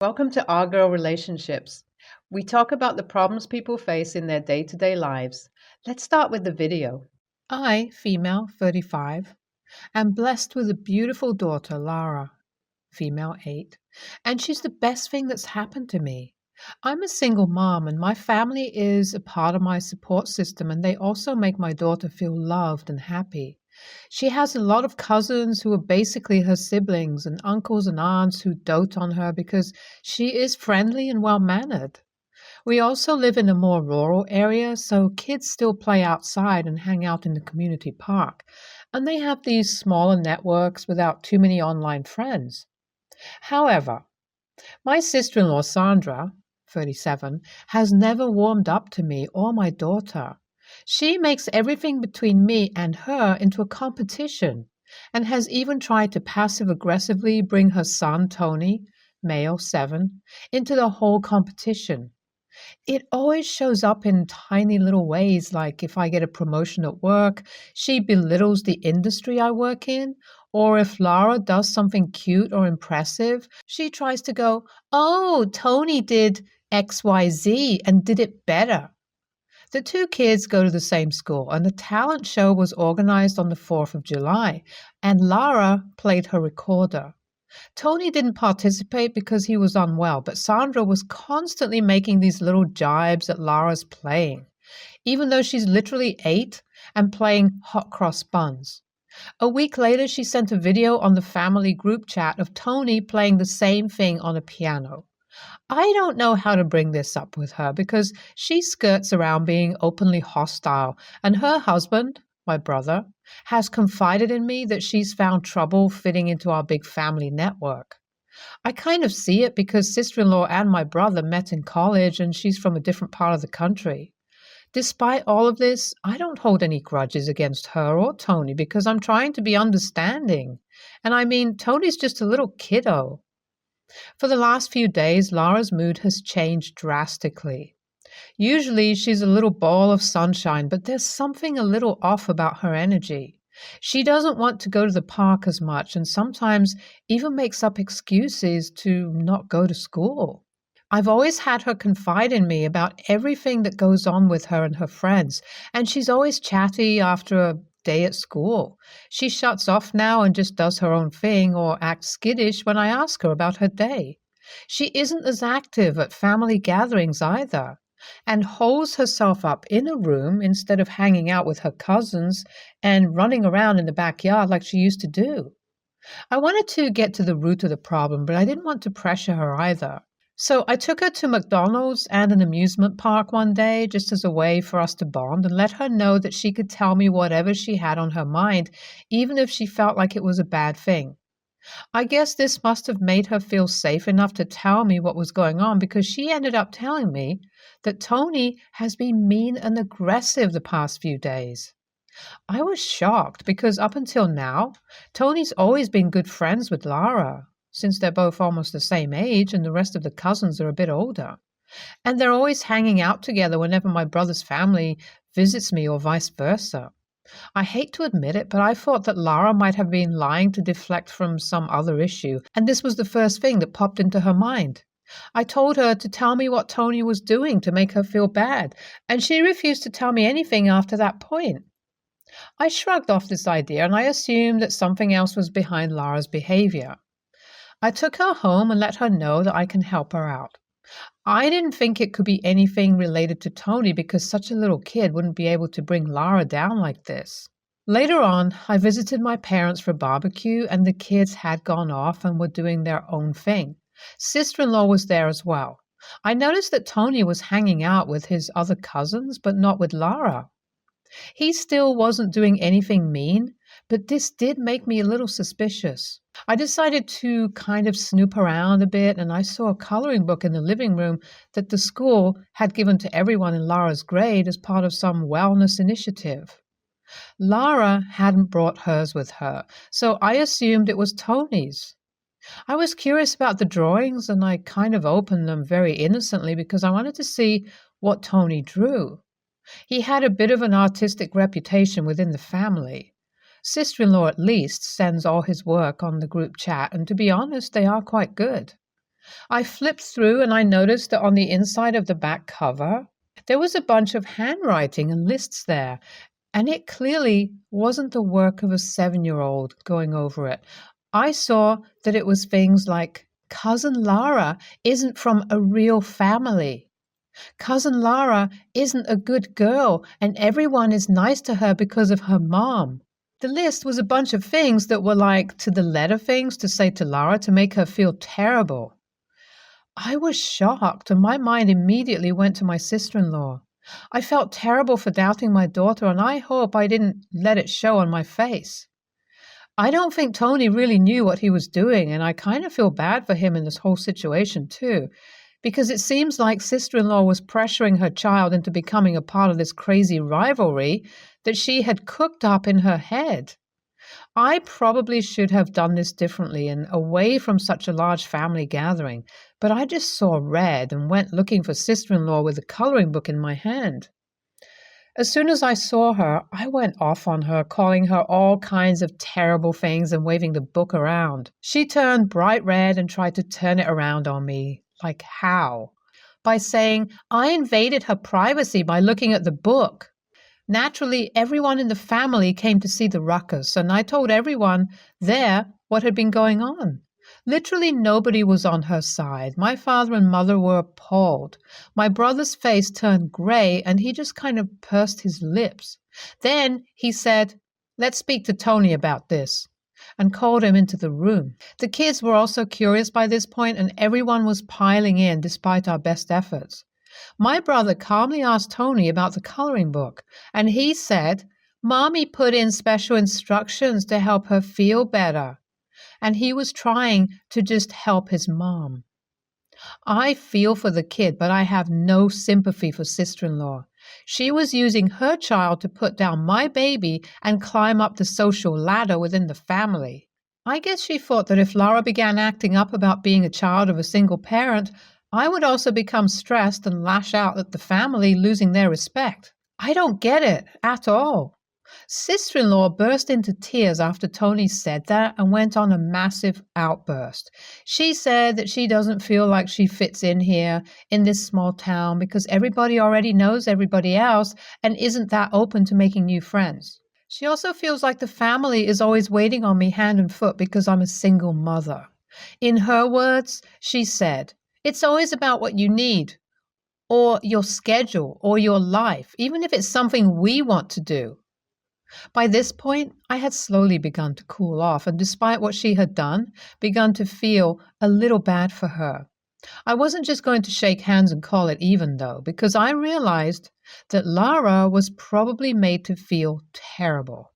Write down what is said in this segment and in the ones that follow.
Welcome to Our Girl Relationships. We talk about the problems people face in their day to day lives. Let's start with the video. I, female, 35, am blessed with a beautiful daughter, Lara, female, 8, and she's the best thing that's happened to me. I'm a single mom, and my family is a part of my support system, and they also make my daughter feel loved and happy. She has a lot of cousins who are basically her siblings, and uncles and aunts who dote on her because she is friendly and well mannered. We also live in a more rural area, so kids still play outside and hang out in the community park. And they have these smaller networks without too many online friends. However, my sister in law, Sandra, 37, has never warmed up to me or my daughter. She makes everything between me and her into a competition and has even tried to passive aggressively bring her son, Tony, male, 7, into the whole competition. It always shows up in tiny little ways, like if I get a promotion at work, she belittles the industry I work in, or if Lara does something cute or impressive, she tries to go, "Oh, Tony did XYZ and did it better." The two kids go to the same school, and the talent show was organized on the 4th of July, and Lara played her recorder. Tony didn't participate because he was unwell, but Sandra was constantly making these little jibes at Lara's playing, even though she's literally 8 and playing hot cross buns. A week later, she sent a video on the family group chat of Tony playing the same thing on a piano. I don't know how to bring this up with her because she skirts around being openly hostile, and her husband, my brother, has confided in me that she's found trouble fitting into our big family network. I kind of see it because sister in law and my brother met in college and she's from a different part of the country. Despite all of this, I don't hold any grudges against her or Tony because I'm trying to be understanding. And I mean, Tony's just a little kiddo. For the last few days, Lara's mood has changed drastically. Usually she's a little ball of sunshine, but there's something a little off about her energy. She doesn't want to go to the park as much and sometimes even makes up excuses to not go to school. I've always had her confide in me about everything that goes on with her and her friends, and she's always chatty after a day at school. She shuts off now and just does her own thing or acts skittish when I ask her about her day. She isn't as active at family gatherings either, and holes herself up in a room instead of hanging out with her cousins and running around in the backyard like she used to do. I wanted to get to the root of the problem, but I didn't want to pressure her either. So I took her to McDonald's and an amusement park one day just as a way for us to bond and let her know that she could tell me whatever she had on her mind, even if she felt like it was a bad thing. I guess this must have made her feel safe enough to tell me what was going on because she ended up telling me that Tony has been mean and aggressive the past few days. I was shocked because up until now, Tony's always been good friends with Lara, since they're both almost the same age and the rest of the cousins are a bit older. And they're always hanging out together whenever my brother's family visits me or vice versa. I hate to admit it, but I thought that Lara might have been lying to deflect from some other issue, and this was the first thing that popped into her mind. I told her to tell me what Tony was doing to make her feel bad, and she refused to tell me anything after that point. I shrugged off this idea and I assumed that something else was behind Lara's behavior. I took her home and let her know that I can help her out. I didn't think it could be anything related to Tony because such a little kid wouldn't be able to bring Lara down like this. Later on, I visited my parents for barbecue and the kids had gone off and were doing their own thing. Sister-in-law was there as well. I noticed that Tony was hanging out with his other cousins, but not with Lara. He still wasn't doing anything mean, but this did make me a little suspicious. I decided to kind of snoop around a bit, and I saw a coloring book in the living room that the school had given to everyone in Lara's grade as part of some wellness initiative. Lara hadn't brought hers with her, so I assumed it was Tony's. I was curious about the drawings, and I kind of opened them very innocently because I wanted to see what Tony drew. He had a bit of an artistic reputation within the family. Sister-in-law at least sends all his work on the group chat, and to be honest, they are quite good. I flipped through and I noticed that on the inside of the back cover, there was a bunch of handwriting and lists there, and it clearly wasn't the work of a 7-year-old going over it. I saw that it was things like, Cousin Lara isn't from a real family. Cousin Lara isn't a good girl, and everyone is nice to her because of her mom. The list was a bunch of things that were like to the letter things to say to Lara to make her feel terrible. I was shocked, and my mind immediately went to my sister-in-law. I felt terrible for doubting my daughter, and I hope I didn't let it show on my face. I don't think Tony really knew what he was doing, and I kind of feel bad for him in this whole situation too, because it seems like sister-in-law was pressuring her child into becoming a part of this crazy rivalry that she had cooked up in her head. I probably should have done this differently and away from such a large family gathering, but I just saw red and went looking for sister-in-law with a coloring book in my hand. As soon as I saw her, I went off on her, calling her all kinds of terrible things and waving the book around. She turned bright red and tried to turn it around on me. Like how? By saying I invaded her privacy by looking at the book. Naturally, everyone in the family came to see the ruckus, and I told everyone there what had been going on. Literally nobody was on her side. My father and mother were appalled. My brother's face turned gray, and he just kind of pursed his lips. Then he said, "Let's speak to Tony about this," and called him into the room. The kids were also curious by this point, and everyone was piling in despite our best efforts. My brother calmly asked Tony about the coloring book, and he said, "Mommy put in special instructions to help her feel better." And he was trying to just help his mom. I feel for the kid, but I have no sympathy for sister-in-law. She was using her child to put down my baby and climb up the social ladder within the family. I guess she thought that if Lara began acting up about being a child of a single parent, I would also become stressed and lash out at the family losing their respect. I don't get it at all. Sister-in-law burst into tears after Tony said that and went on a massive outburst. She said that she doesn't feel like she fits in here in this small town because everybody already knows everybody else and isn't that open to making new friends. She also feels like the family is always waiting on me hand and foot because I'm a single mother. In her words, she said, "It's always about what you need, or your schedule, or your life, even if it's something we want to do." By this point, I had slowly begun to cool off, and despite what she had done, begun to feel a little bad for her. I wasn't just going to shake hands and call it even, though, because I realized that Lara was probably made to feel terrible.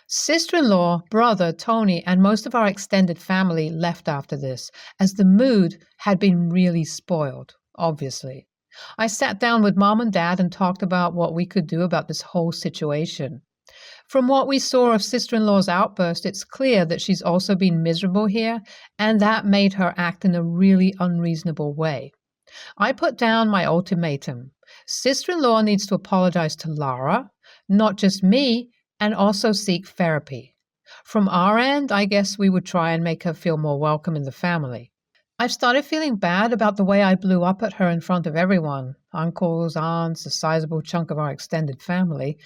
Sister-in-law, brother, Tony, and most of our extended family left after this, as the mood had been really spoiled, obviously. I sat down with Mom and Dad and talked about what we could do about this whole situation. From what we saw of sister-in-law's outburst, it's clear that she's also been miserable here, and that made her act in a really unreasonable way. I put down my ultimatum. Sister-in-law needs to apologize to Lara, not just me, and also seek therapy. From our end, I guess we would try and make her feel more welcome in the family. I've started feeling bad about the way I blew up at her in front of everyone, uncles, aunts, a sizable chunk of our extended family,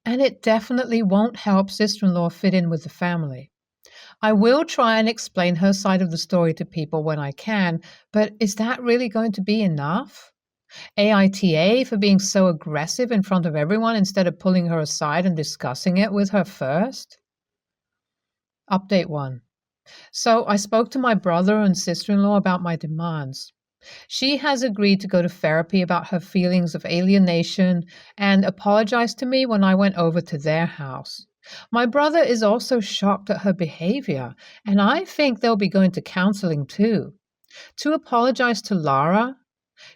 and it definitely won't help sister-in-law fit in with the family. I will try and explain her side of the story to people when I can, but is that really going to be enough? AITA for being so aggressive in front of everyone instead of pulling her aside and discussing it with her first? Update 1. So I spoke to my brother and sister-in-law about my demands. She has agreed to go to therapy about her feelings of alienation and apologized to me when I went over to their house. My brother is also shocked at her behavior, and I think they'll be going to counseling too. To apologize to Lara,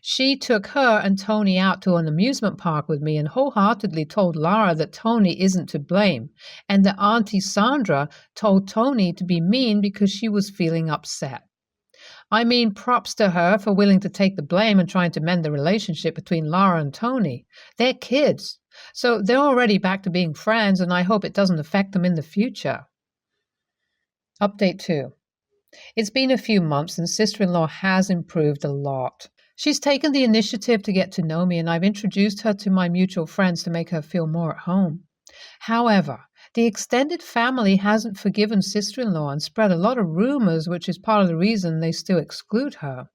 she took her and Tony out to an amusement park with me and wholeheartedly told Lara that Tony isn't to blame, and that Auntie Sandra told Tony to be mean because she was feeling upset. I mean, props to her for willing to take the blame and trying to mend the relationship between Lara and Tony. They're kids, so they're already back to being friends, and I hope it doesn't affect them in the future. Update 2. It's been a few months and sister-in-law has improved a lot. She's taken the initiative to get to know me, and I've introduced her to my mutual friends to make her feel more at home. However, the extended family hasn't forgiven sister-in-law and spread a lot of rumors, which is part of the reason they still exclude her.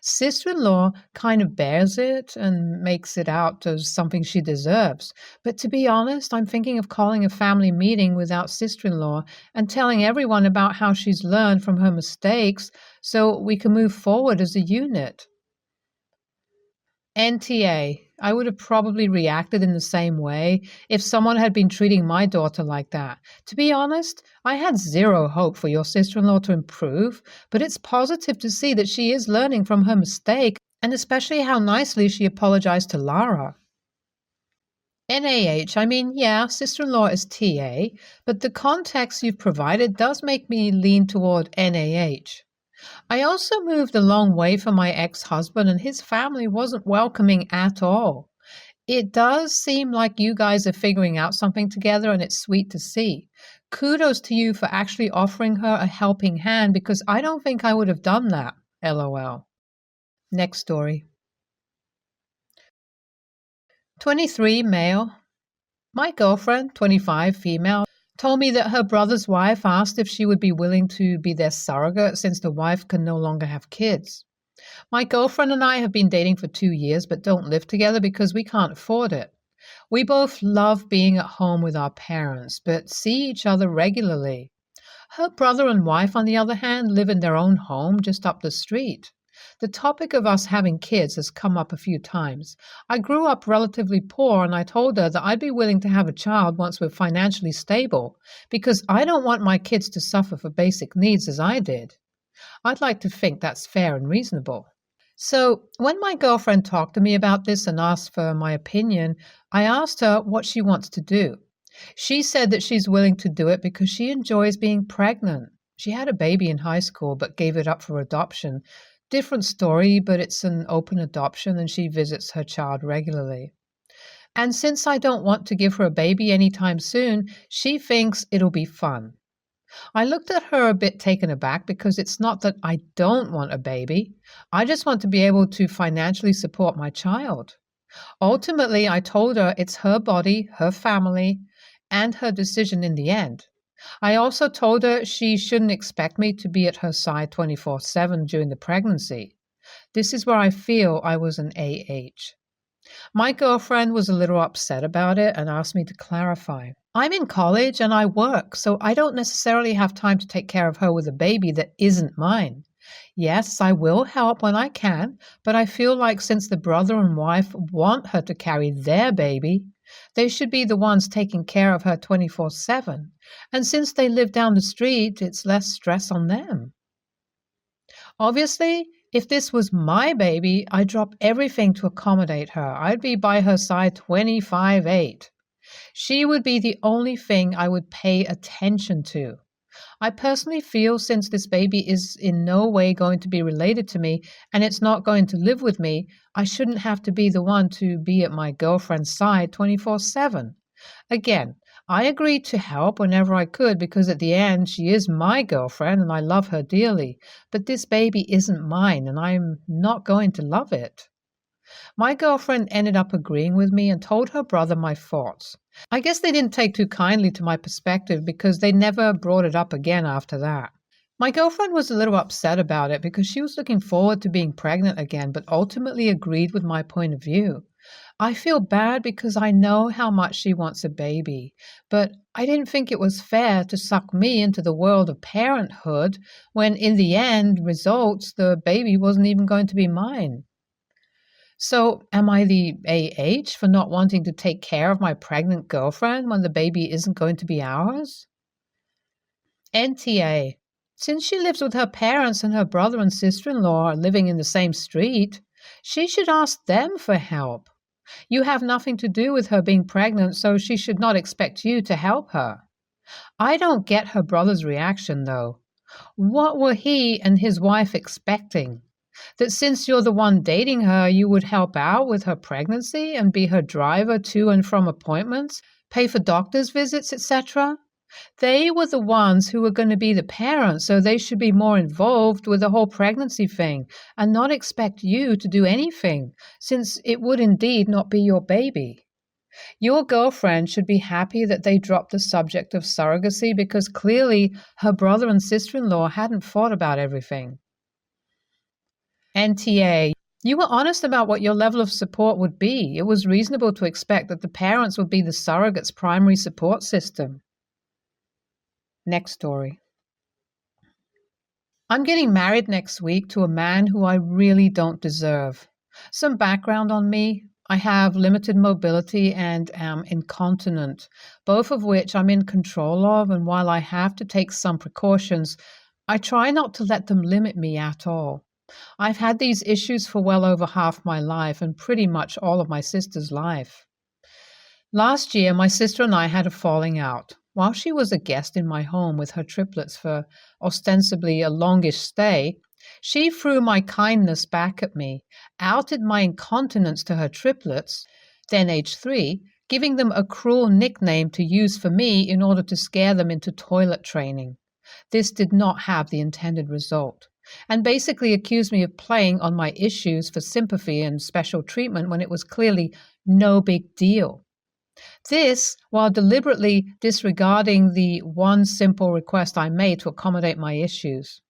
Sister-in-law kind of bears it and makes it out as something she deserves. But to be honest, I'm thinking of calling a family meeting without sister-in-law and telling everyone about how she's learned from her mistakes so we can move forward as a unit. NTA. I would have probably reacted in the same way if someone had been treating my daughter like that. To be honest, I had zero hope for your sister-in-law to improve, but it's positive to see that she is learning from her mistake, and especially how nicely she apologized to Lara. NAH, I mean, yeah, sister-in-law is TA, but the context you've provided does make me lean toward NAH. I also moved a long way from my ex-husband, and his family wasn't welcoming at all. It does seem like you guys are figuring out something together, and it's sweet to see. Kudos to you for actually offering her a helping hand, because I don't think I would have done that. LOL. Next story. 23, male. My girlfriend, 25, female, told me that her brother's wife asked if she would be willing to be their surrogate since the wife can no longer have kids. My girlfriend and I have been dating for 2 years but don't live together because we can't afford it. We both love being at home with our parents but see each other regularly. Her brother and wife, on the other hand, live in their own home just up the street. The topic of us having kids has come up a few times. I grew up relatively poor, and I told her that I'd be willing to have a child once we're financially stable, because I don't want my kids to suffer for basic needs as I did. I'd like to think that's fair and reasonable. So when my girlfriend talked to me about this and asked for my opinion, I asked her what she wants to do. She said that she's willing to do it because she enjoys being pregnant. She had a baby in high school but gave it up for adoption. Different story, but it's an open adoption and she visits her child regularly. And since I don't want to give her a baby anytime soon, she thinks it'll be fun. I looked at her a bit taken aback because it's not that I don't want a baby. I just want to be able to financially support my child. Ultimately, I told her it's her body, her family, and her decision in the end. I also told her she shouldn't expect me to be at her side 24/7 during the pregnancy. This is where I feel I was an AH. My girlfriend was a little upset about it and asked me to clarify. I'm in college and I work, so I don't necessarily have time to take care of her with a baby that isn't mine. Yes, I will help when I can, but I feel like since the brother and wife want her to carry their baby, they should be the ones taking care of her 24/7. And since they live down the street, it's less stress on them. Obviously, if this was my baby, I'd drop everything to accommodate her. I'd be by her side 25/8. She would be the only thing I would pay attention to. I personally feel since this baby is in no way going to be related to me and it's not going to live with me, I shouldn't have to be the one to be at my girlfriend's side 24/7. Again, I agreed to help whenever I could because at the end she is my girlfriend and I love her dearly, but this baby isn't mine and I'm not going to love it. My girlfriend ended up agreeing with me and told her brother my thoughts. I guess they didn't take too kindly to my perspective because they never brought it up again after that. My girlfriend was a little upset about it because she was looking forward to being pregnant again, but ultimately agreed with my point of view. I feel bad because I know how much she wants a baby, but I didn't think it was fair to suck me into the world of parenthood when in the end results the baby wasn't even going to be mine. So, am I the AH for not wanting to take care of my pregnant girlfriend when the baby isn't going to be ours? NTA. Since she lives with her parents and her brother and sister-in-law are living in the same street, she should ask them for help. You have nothing to do with her being pregnant, so she should not expect you to help her. I don't get her brother's reaction, though. What were he and his wife expecting? That since you're the one dating her, you would help out with her pregnancy and be her driver to and from appointments, pay for doctor's visits, etc.? They were the ones who were going to be the parents, so they should be more involved with the whole pregnancy thing and not expect you to do anything, since it would indeed not be your baby. Your girlfriend should be happy that they dropped the subject of surrogacy because clearly her brother and sister-in-law hadn't thought about everything. NTA. You were honest about what your level of support would be. It was reasonable to expect that the parents would be the surrogate's primary support system. Next story. I'm getting married next week to a man who I really don't deserve. Some background on me. I have limited mobility and am incontinent, both of which I'm in control of, and while I have to take some precautions, I try not to let them limit me at all. I've had these issues for well over half my life and pretty much all of my sister's life. Last year, my sister and I had a falling out. While she was a guest in my home with her triplets for ostensibly a longish stay, she threw my kindness back at me, outed my incontinence to her triplets, then age 3, giving them a cruel nickname to use for me in order to scare them into toilet training. This did not have the intended result, and basically accused me of playing on my issues for sympathy and special treatment when it was clearly no big deal. This, while deliberately disregarding the one simple request I made to accommodate my issues.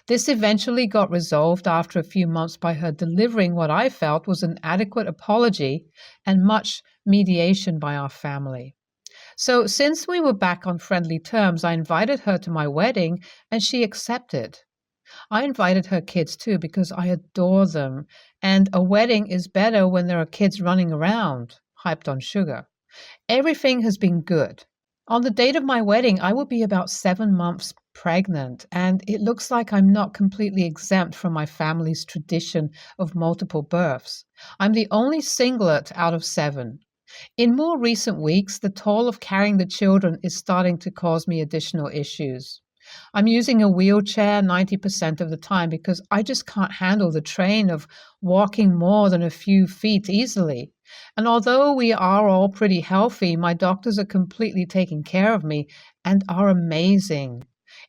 This eventually got resolved after a few months by her delivering what I felt was an adequate apology and much mediation by our family. So since we were back on friendly terms, I invited her to my wedding and she accepted. I invited her kids too because I adore them, and a wedding is better when there are kids running around, hyped on sugar. Everything has been good. On the date of my wedding, I will be about 7 months pregnant, and it looks like I'm not completely exempt from my family's tradition of multiple births. I'm the only singlet out of 7. In more recent weeks, the toll of carrying the children is starting to cause me additional issues. I'm using a wheelchair 90% of the time because I just can't handle the strain of walking more than a few feet easily. And although we are all pretty healthy, my doctors are completely taking care of me and are amazing.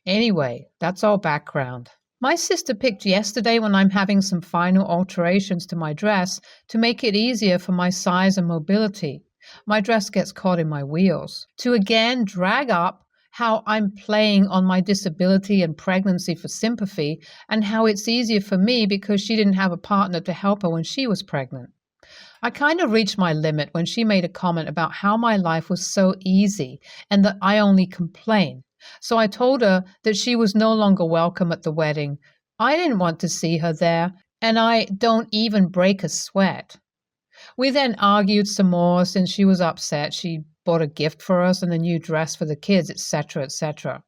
Anyway, that's all background. My sister picked yesterday when I'm having some final alterations to my dress to make it easier for my size and mobility. My dress gets caught in my wheels. To again drag up how I'm playing on my disability and pregnancy for sympathy, and how it's easier for me because she didn't have a partner to help her when she was pregnant. I kind of reached my limit when she made a comment about how my life was so easy and that I only complain. So I told her that she was no longer welcome at the wedding. I didn't want to see her there, and I don't even break a sweat. We then argued some more since she was upset. She bought a gift for us and a new dress for the kids, etc., etc.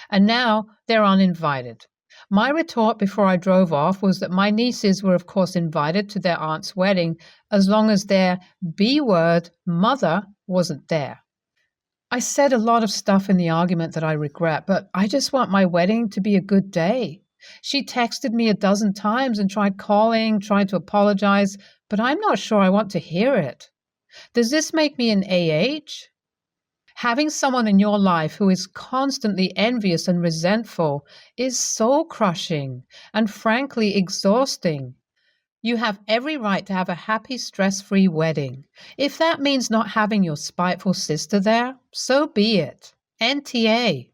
And now they're uninvited. My retort before I drove off was that my nieces were of course invited to their aunt's wedding as long as their B-word mother wasn't there. I said a lot of stuff in the argument that I regret, but I just want my wedding to be a good day. She texted me 12 times and tried calling, tried to apologize, but I'm not sure I want to hear it. Does this make me an AH? Having someone in your life who is constantly envious and resentful is soul-crushing and frankly exhausting. You have every right to have a happy, stress-free wedding. If that means not having your spiteful sister there, so be it. NTA.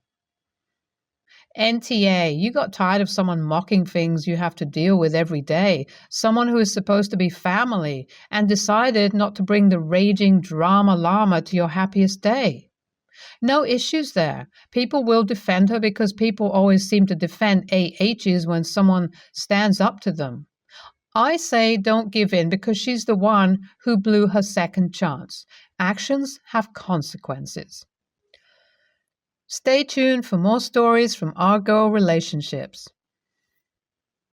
NTA, you got tired of someone mocking things you have to deal with every day, someone who is supposed to be family, and decided not to bring the raging drama llama to your happiest day. No issues there. People will defend her because people always seem to defend AHs when someone stands up to them. I say don't give in because she's the one who blew her second chance. Actions have consequences. Stay tuned for more stories from our girl relationships.